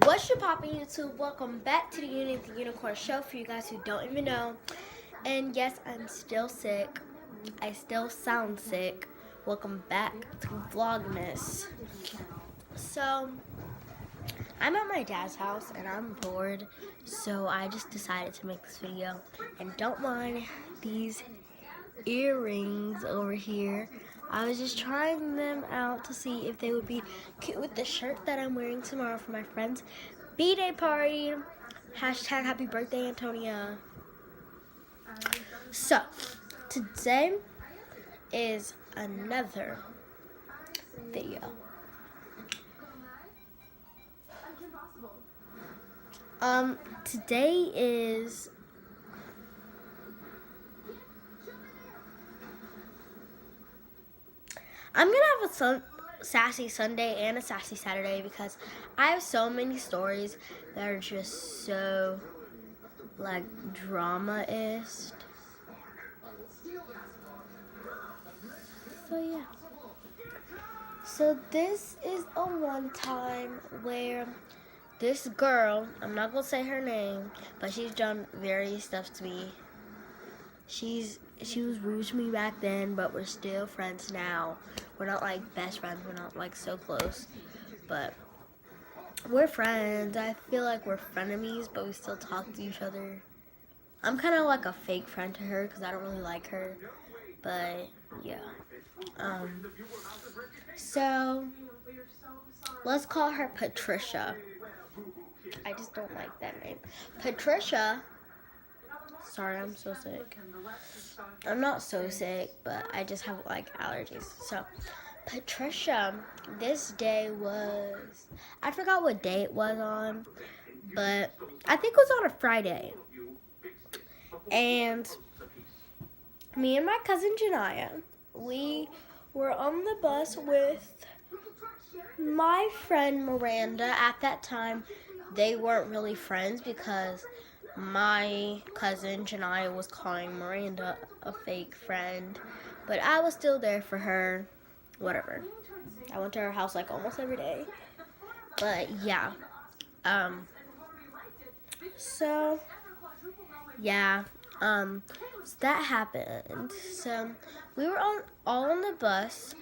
What's your poppin' YouTube? Welcome back to the the Unicorn Show for you guys who don't even know. And yes, I'm still sick. I still sound sick. Welcome back to Vlogmas. So, I'm at my dad's house and I'm bored. So I just decided to make this video. And don't mind these earrings over here. I was just trying them out to see if they would be cute with the shirt that I'm wearing tomorrow for my friend's B-Day party. Hashtag happy birthday, Antonia. So, today is another video. Today is I'm gonna have a sassy Sunday and a sassy Saturday because I have so many stories that are just so like drama-ist. So yeah. So this is a one time where this girl, I'm not gonna say her name, but she's done various stuff to me. She was rude to me back then, but we're still friends now. We're not like best friends, we're not like so close, but we're friends. I feel like we're frenemies, but we still talk to each other. I'm kind of like a fake friend to her because I don't really like her, but yeah. So let's call her Patricia. I just don't like that name. Patricia. Sorry, I'm so sick. I'm not so sick, but I just have like allergies. So, Patricia, this day was, I forgot what day it was on, but I think it was on a Friday. And me and my cousin Janaya, we were on the bus with my friend Miranda. At that time, they weren't really friends because my cousin Janaya was calling Miranda a fake friend, but I was still there for her. Whatever. I went to her house like almost every day. But yeah. So yeah. So that happened. So we were all on the bus.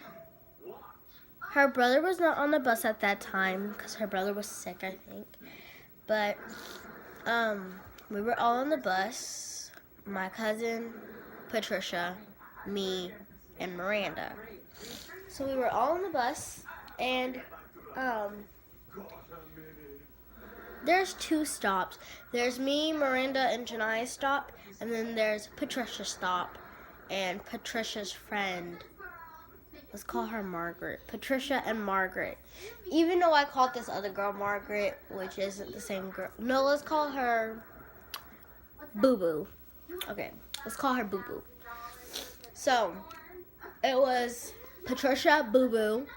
Her brother was not on the bus at that time because her brother was sick, I think. But we were all on the bus, my cousin, Patricia, me, and Miranda. So we were all on the bus, and there's two stops. There's me, Miranda, and Janai's stop, and then there's Patricia's stop, and Patricia's friend. Let's call her Margaret. Patricia and Margaret. Even though I called this other girl Margaret, which isn't the same girl. No, let's call her Boo Boo. Okay, let's call her Boo Boo. So, it was Patricia, Boo Boo,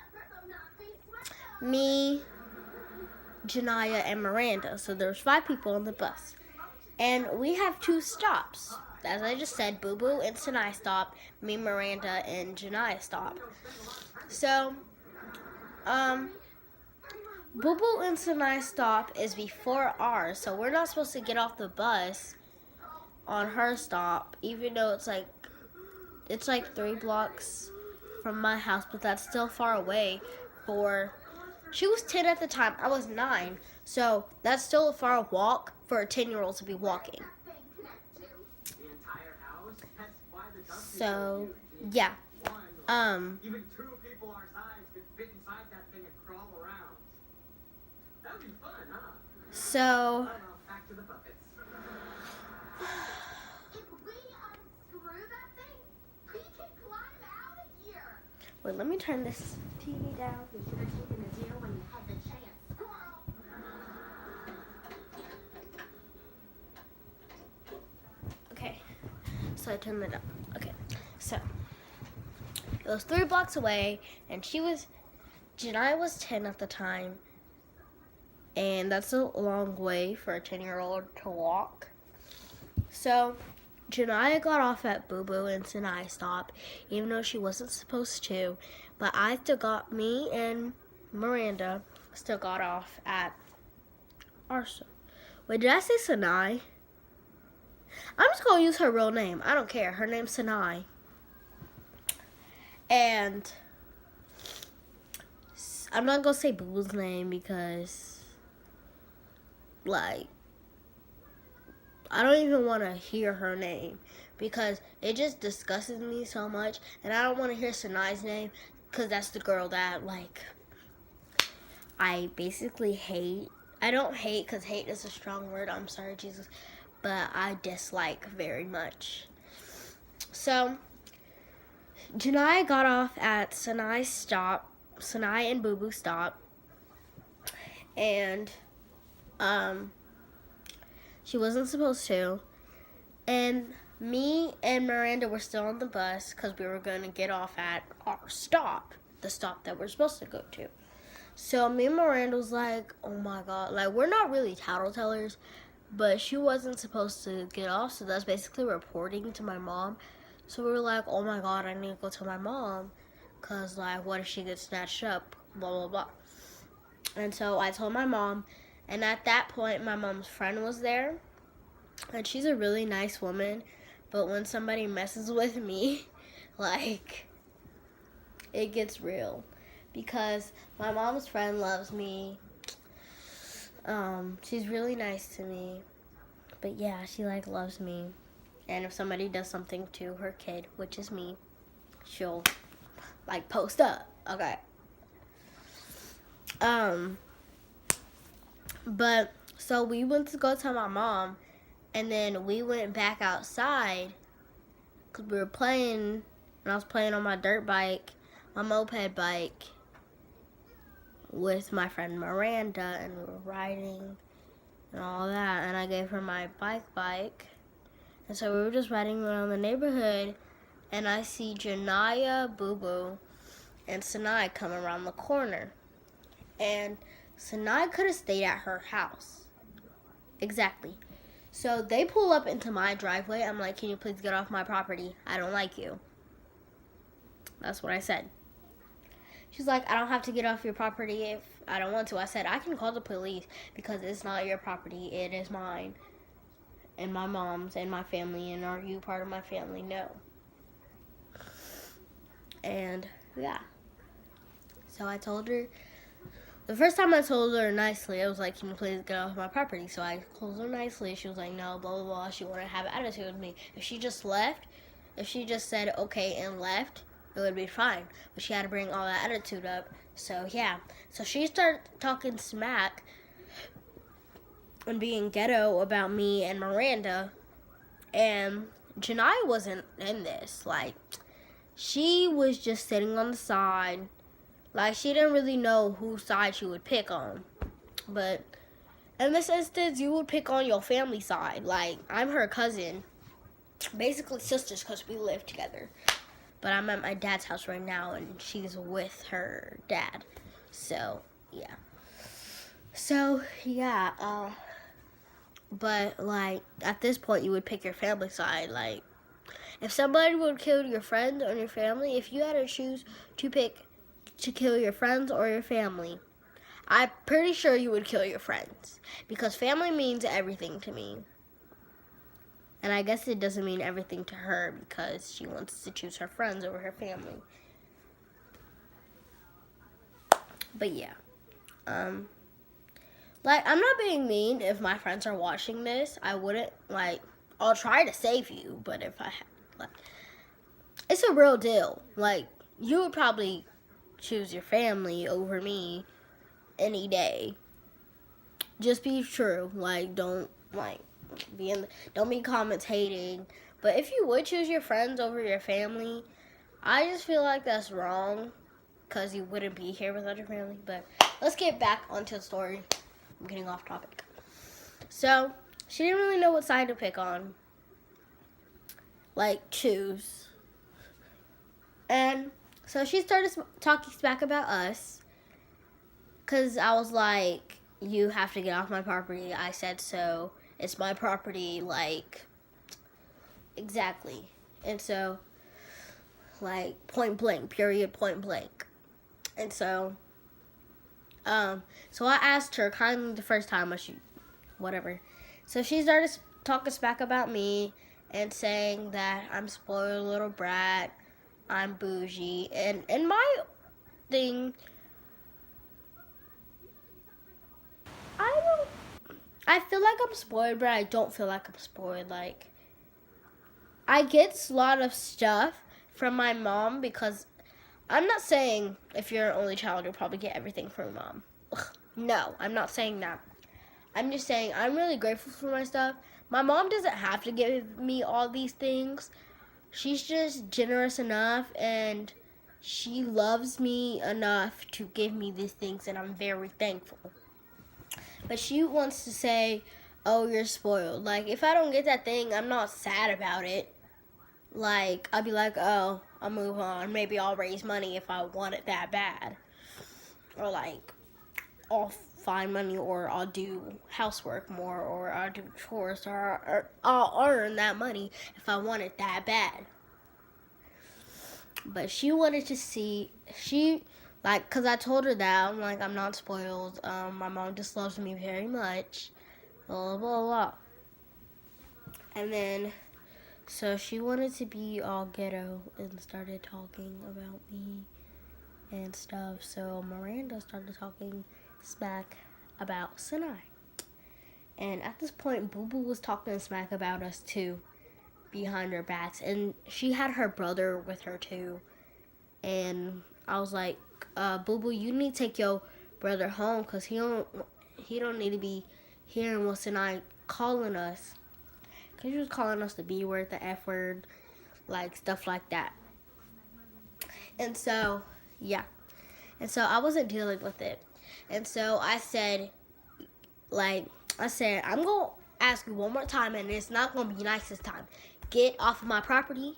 me, Janaya, and Miranda. So there's 5 people on the bus. And we have 2 stops. As I just said, Boo Boo and Sinai stop, me, Miranda, and Janaya stop. So, Boo Boo and Sinai stop is before ours, so we're not supposed to get off the bus on her stop, even though it's like 3 blocks from my house, but that's still far away she was 10 at the time, I was 9, so that's still a far walk for a 10-year-old to be walking. So, yeah. Even 2 people our size could fit inside that thing and crawl around. That'd be fun, huh? So, Back to the puppets. If we unscrew that thing, we can climb out of here. wait, let me turn this TV down. You should have taken the deal when you had the chance. Okay, so I turned it up. Okay, so it was 3 blocks away, and Janai was 10 at the time, and that's a long way for a 10-year-old to walk. So Janaya got off at Boo Boo and Sinai stop, even though she wasn't supposed to, but me and Miranda still got off at Arsa. Wait, did I say Sanai? I'm just gonna use her real name. I don't care. Her name's Sanai. And I'm not gonna say Boo Boo's name because, like, I don't even want to hear her name because it just disgusts me so much. And I don't want to hear Sanai's name because that's the girl that, like, I basically hate. I don't hate because hate is a strong word. I'm sorry, Jesus. But I dislike very much. So, Janai got off at Sanai's stop. Sanai and Boo Boo stop. And, she wasn't supposed to. And me and Miranda were still on the bus because we were going to get off at our stop. The stop that we're supposed to go to. So me and Miranda was like, oh my God. Like, we're not really tattletellers. But she wasn't supposed to get off. So that's basically reporting to my mom. So we were like, oh my God, I need to go tell my mom. Because, like, what if she gets snatched up? Blah, blah, blah. And so I told my mom. And at that point, my mom's friend was there. And she's a really nice woman. But when somebody messes with me, like, it gets real. Because my mom's friend loves me. She's really nice to me. But yeah, she, like, loves me. And if somebody does something to her kid, which is me, she'll, like, post up. Okay. But, so we went to go tell my mom, and then we went back outside, because we were playing, and I was playing on my dirt bike, my moped bike, with my friend Miranda, and we were riding, and all that, and I gave her my bike, and so we were just riding around the neighborhood, and I see Janaya, Boo Boo, and Sanai come around the corner, and Sanai could have stayed at her house. Exactly. So they pull up into my driveway. I'm like, can you please get off my property? I don't like you. That's what I said. She's like, I don't have to get off your property if I don't want to. I said, I can call the police because it's not your property. It is mine. And my mom's and my family. And are you part of my family? No. And yeah. So I told her. The first time I told her nicely, I was like, can you please get off my property? So I told her nicely. She was like, no, blah, blah, blah. She wanted to have an attitude with me. If she just left, if she just said okay and left, it would be fine. But she had to bring all that attitude up. So, yeah. So she started talking smack and being ghetto about me and Miranda. And Janai wasn't in this. Like, she was just sitting on the side. Like, she didn't really know whose side she would pick on. But in this instance, you would pick on your family side. Like, I'm her cousin. Basically sisters because we live together. But I'm at my dad's house right now, and she's with her dad. So, yeah. So, yeah. But, like, at this point, you would pick your family side. Like, if somebody would kill your friend or your family, if you had to choose to pick to kill your friends or your family, I'm pretty sure you would kill your friends. Because family means everything to me. And I guess it doesn't mean everything to her because she wants to choose her friends over her family. But yeah. Like, I'm not being mean. If my friends are watching this, I wouldn't, like, I'll try to save you. But if I, like, it's a real deal. Like, you would probably choose your family over me any day. Just be true. Like, don't be comments hating. But if you would choose your friends over your family, I just feel like that's wrong because you wouldn't be here without your family. But let's get back onto the story. I'm getting off topic. So she didn't really know what side to pick on. Like, choose. And so she started talking smack about us. Because I was like, you have to get off my property. I said so. It's my property. Like, exactly. And so, like, point blank. Period. Point blank. And so, so I asked her kindly the first time, whatever. So she started talking smack about me and saying that I'm spoiled little brat, I'm bougie, and my thing, I feel like I'm spoiled, but I don't feel like I'm spoiled. Like, I get a lot of stuff from my mom because I'm not saying if you're an only child, you'll probably get everything from your mom. Ugh, no, I'm not saying that. I'm just saying I'm really grateful for my stuff. My mom doesn't have to give me all these things. She's just generous enough and she loves me enough to give me these things, and I'm very thankful. But she wants to say, oh, you're spoiled. Like, if I don't get that thing, I'm not sad about it. Like, I'll be like, oh, I'll move on. Maybe I'll raise money if I want it that bad. Or, like, I'll find money, or I'll do housework more, or I'll do chores, or I'll earn that money if I want it that bad. But she wanted to see, because I told her that, I'm like, I'm not spoiled. My mom just loves me very much. Blah, blah, blah. And then, so she wanted to be all ghetto and started talking about me and stuff. So Miranda started talking smack about Sinai. And at this point, Boo Boo was talking smack about us too, behind her backs. And she had her brother with her too. And I was like, Boo Boo, you need to take your brother home because he don't need to be hearing what Sinai calling us. Because she was calling us the B word, the F word, like stuff like that. And so, yeah. And so I wasn't dealing with it. And so I said, I'm going to ask you one more time, and it's not going to be nice this time. Get off of my property,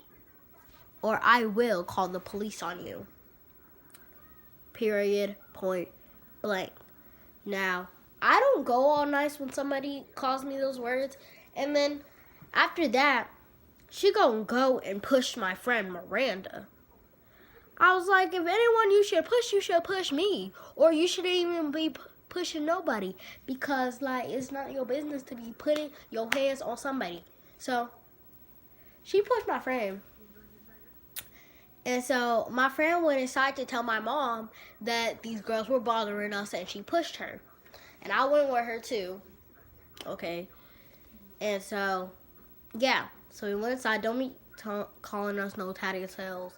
or I will call the police on you. Period. Point blank. Now, I don't go all nice when somebody calls me those words. And then after that, she gonna go and push my friend Miranda. I was like, if anyone you should push me. Or you shouldn't even be pushing nobody. Because, like, it's not your business to be putting your hands on somebody. So, she pushed my friend. And so, my friend went inside to tell my mom that these girls were bothering us and she pushed her. And I went with her too. Okay. And so, yeah. So, we went inside. Don't be calling us no tattletales,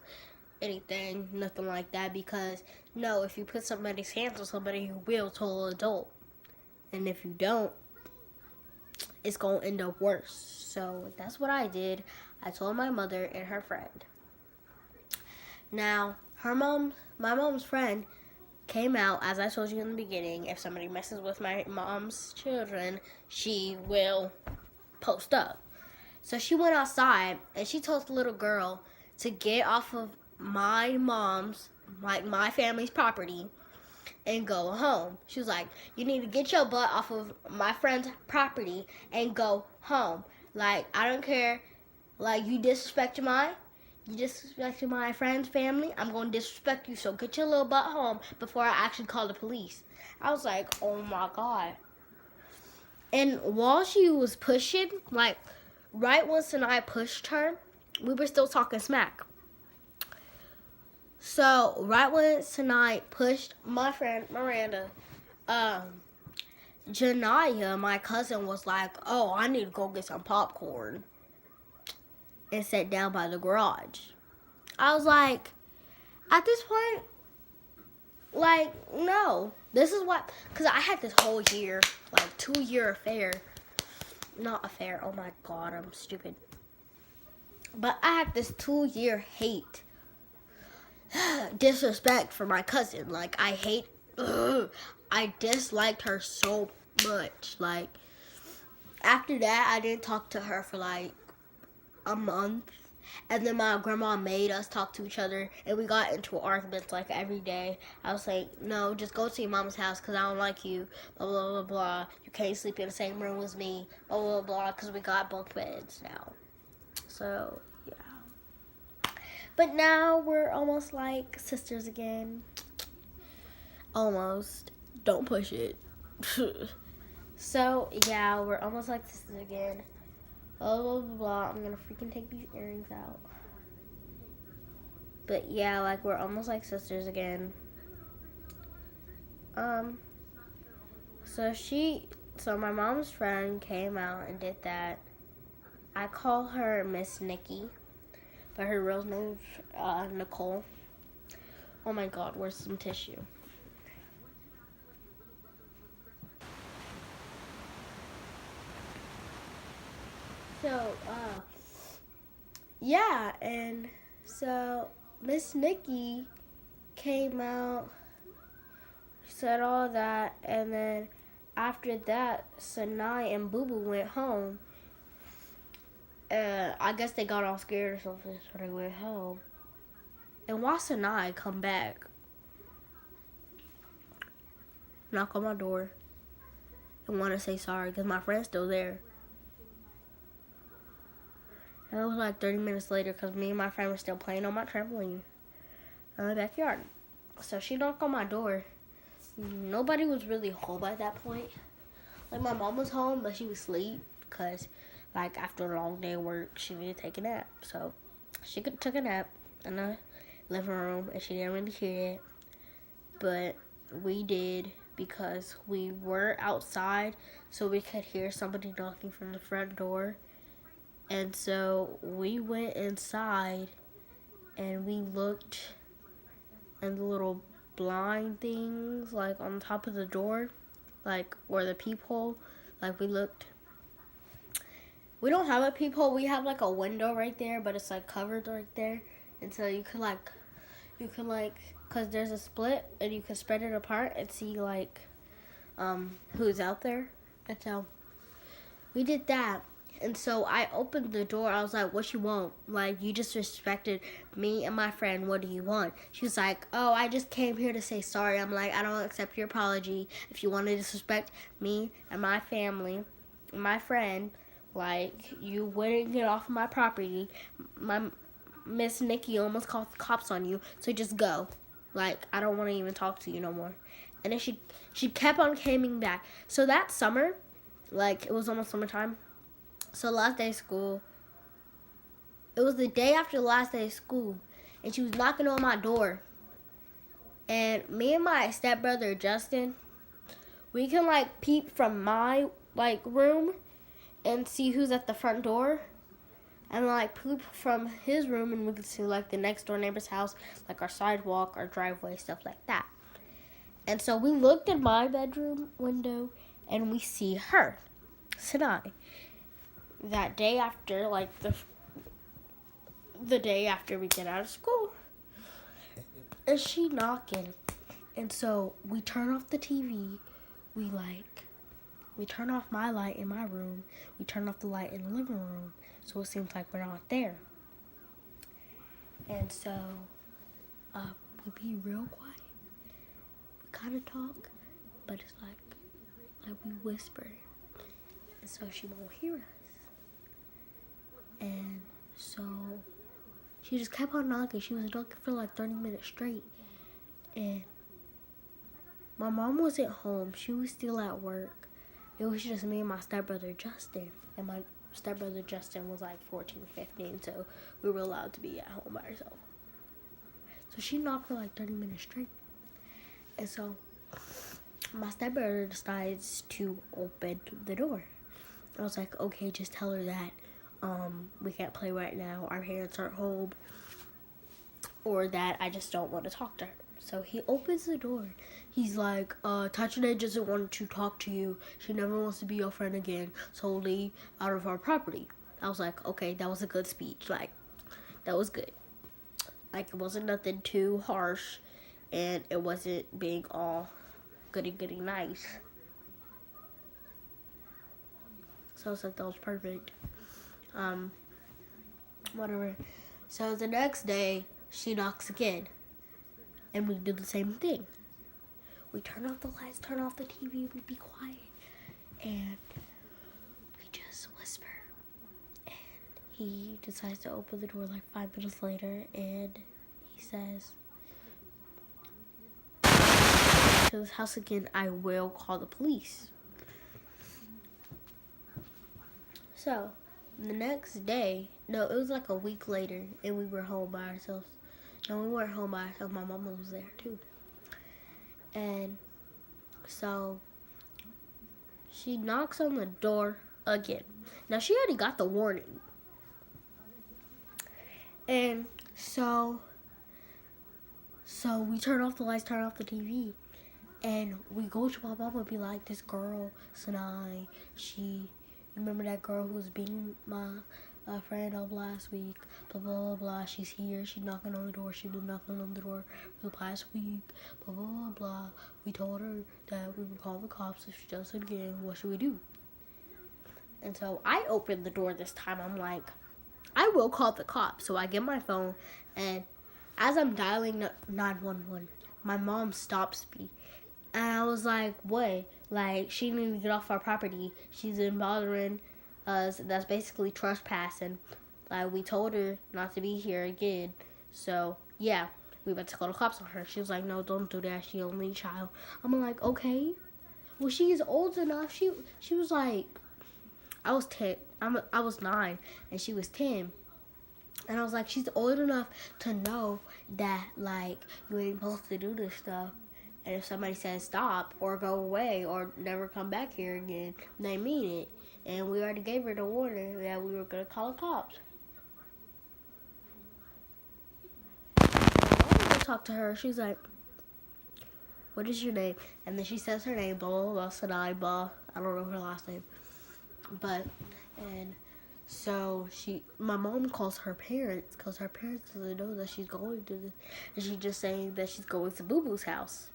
anything, nothing like that. Because, no, if you put somebody's hands on somebody, you will tell an adult. And if you don't, it's going to end up worse. So, that's what I did. I told my mother and her friend. Now, my mom's friend came out, as I told you in the beginning, if somebody messes with my mom's children, she will post up. So she went outside, and she told the little girl to get off of my mom's, like my family's property, and go home. She was like, you need to get your butt off of my friend's property and go home. Like, I don't care, like, you disrespected my friend's family, I'm going to disrespect you, so get your little butt home before I actually call the police. I was like, oh my God. And while she was pushing, like, right when Sinai pushed her, we were still talking smack. So, right when Sinai pushed my friend Miranda, Janiyah, my cousin, was like, oh, I need to go get some popcorn. And sat down by the garage. I was like, at this point, like, no. This is what, because I had this whole year, like 2-year affair. Not affair, oh my God, I'm stupid. But I had this 2-year hate. Disrespect for my cousin. Like, I disliked her so much. Like, after that, I didn't talk to her for like a month, and then my grandma made us talk to each other, and we got into arguments like every day. I was like, no, just go to your mom's house because I don't like you, blah blah blah blah, you can't sleep in the same room as me, blah blah blah, because we got bunk beds now. So yeah, but now we're almost like sisters again. Almost. Don't push it. So, yeah, we're almost like sisters again. Blah, blah, blah, blah. I'm gonna freaking take these earrings out. But, yeah, like, we're almost like sisters again. So my mom's friend came out and did that. I call her Miss Nikki, but her real name's Nicole. Oh my God, where's some tissue? So, yeah, and so Miss Nikki came out, said all that, and then after that, Sanai and Boo Boo went home. I guess they got all scared or something, so they went home. And why Sanai come back, knock on my door, and want to say sorry because my friend's still there. And it was like 30 minutes later because me and my friend were still playing on my trampoline in the backyard. So she knocked on my door. Nobody was really home at that point. Like, my mom was home, but she was asleep because, like, after a long day of work, she needed to take a nap. So she took a nap in the living room, and she didn't really hear it. But we did because we were outside, so we could hear somebody knocking from the front door. And so we went inside, and we looked in the little blind things, like, on top of the door, like, or the peephole. Like, we looked. We don't have a peephole. We have, like, a window right there, but it's, like, covered right there. And so you could, because there's a split, and you can spread it apart and see, like, who's out there. And so we did that. And so I opened the door. I was like, what you want? Like, you just disrespected me and my friend. What do you want? She was like, oh, I just came here to say sorry. I'm like, I don't accept your apology. If you want to disrespect me and my family, and my friend, like, you wouldn't get off of my property. My Miss Nikki almost called the cops on you. So just go. Like, I don't want to even talk to you no more. And then she kept on coming back. So that summer, like, it was almost summertime. So last day of school, it was the day after the last day of school, and she was knocking on my door. And me and my stepbrother, Justin, we can, like, peep from my, like, room and see who's at the front door. And, like, peep from his room, and we could see, like, the next door neighbor's house, like, our sidewalk, our driveway, stuff like that. And so we looked in my bedroom window, and we see her, Sanai. That day after, like, the day after we get out of school. And she knocking. And so we turn off the TV. We turn off my light in my room. We turn off the light in the living room. So it seems like we're not there. And so we be real quiet. We kind of talk, but it's like we whisper. And so she won't hear us. And so she just kept on knocking. She was knocking for like 30 minutes straight. And my mom wasn't home. She was still at work. It was just me and my stepbrother, Justin. And my stepbrother, Justin, was like 14, 15. So we were allowed to be at home by ourselves. So she knocked for like 30 minutes straight. And so my stepbrother decides to open the door. I was like, okay, just tell her that. We can't play right now, our parents aren't home, or that I just don't want to talk to her. So he opens the door. He's like, Tachine doesn't want to talk to you. She never wants to be your friend again, so leave out of our property. I was like, okay, that was a good speech. Like, that was good. Like, it wasn't nothing too harsh, and it wasn't being all goody nice. So I was like, that was perfect. Whatever. So the next day, she knocks again. And we do the same thing. We turn off the lights, turn off the TV, we be quiet. And we just whisper. And he decides to open the door like 5 minutes later. And he says, to this house again, I will call the police. So, the next day, no, it was like a week later, and we were home by ourselves. No, we weren't home by ourselves. My mama was there too. And so, she knocks on the door again. Now, she already got the warning. And so we turn off the lights, turn off the TV, and we go to my mama and be like, this girl, Sanai, remember that girl who was beating my friend up last week, blah, blah, blah, blah, she's here, she's knocking on the door, she's been knocking on the door for the past week, blah, blah, blah, blah. We told her that we would call the cops if she does it again. What should we do? And so I opened the door this time. I'm like, I will call the cops. So I get my phone, and as I'm dialing 911, my mom stops me. And I was like, what? Like, she didn't even get off our property. She's been bothering us. That's basically trespassing. Like, we told her not to be here again. So, yeah, we went to call the cops on her. She was like, no, don't do that. She only a child. I'm like, okay. Well, she is old enough. She was like, I was 10. I was 9, and she was 10. And I was like, she's old enough to know that, like, you ain't supposed to do this stuff. And if somebody says stop or go away or never come back here again, they mean it. And we already gave her the warning that we were going to call the cops. I wanted to talk to her. She's like, what is your name? And then she says her name, blah, blah, blah, Sanai, blah. I don't know her last name. So my mom calls her parents because her parents doesn't know that she's going to this. And she's just saying that she's going to Boo Boo's house.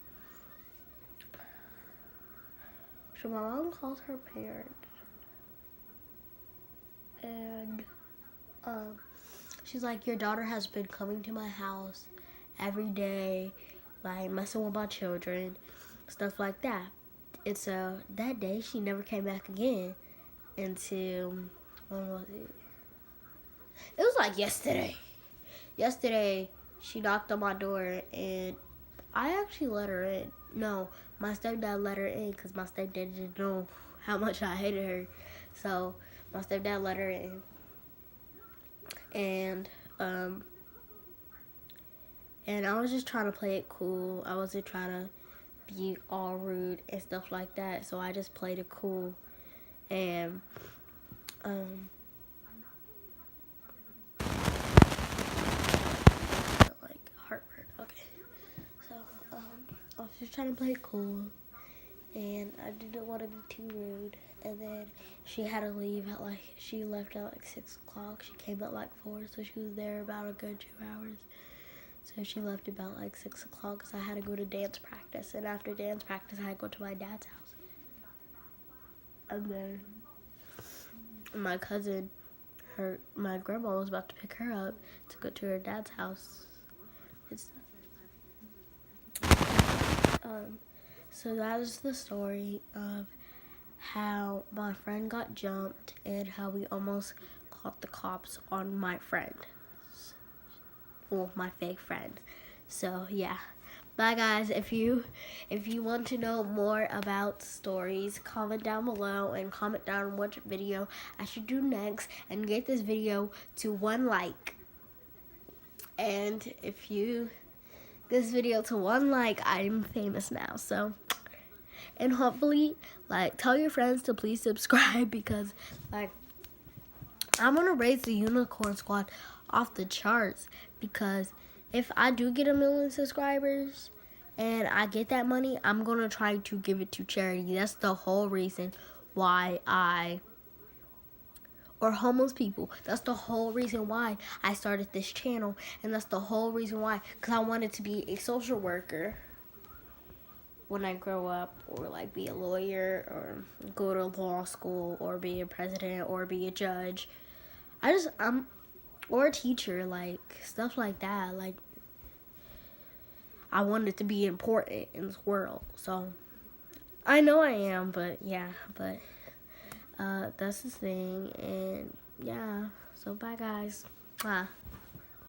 So my mom calls her parents. And she's like, your daughter has been coming to my house every day, like messing with my children, stuff like that. And so that day she never came back again until, when was it? It was like yesterday. Yesterday she knocked on my door and I actually let her in. No, my stepdad let her in because my stepdad didn't know how much I hated her. So my stepdad let her in. And I was just trying to play it cool. I wasn't trying to be all rude and stuff like that. So I just played it cool. And like heartburn. Okay. So I was just trying to play it cool, and I didn't want to be too rude. And then she had to leave at she left at 6 o'clock. She came at 4, so she was there about a good 2 hours. So she left about 6 o'clock because I had to go to dance practice. And after dance practice, I had to go to my dad's house. And then my cousin, my grandma was about to pick her up to go to her dad's house. So that is the story of how my friend got jumped and how we almost caught the cops on my friend. Well, my fake friend. So yeah. Bye guys. If you want to know more about stories, comment down below and comment down what video I should do next and get this video to 1 like. And if you get this video to 1 like, I'm famous now. So, and hopefully tell your friends to please subscribe because I'm gonna raise the Unicorn Squad off the charts, because if I do get 1 million subscribers and I get that money, I'm gonna try to give it to charity. That's the whole reason why or homeless people. That's the whole reason why I started this channel, and that's the whole reason why, because I wanted to be a social worker when I grow up, or be a lawyer, or go to law school, or be a president, or be a judge. Or a teacher, stuff like that. I wanted to be important in this world. So I know I am, but yeah, that's the thing. And yeah, so bye guys.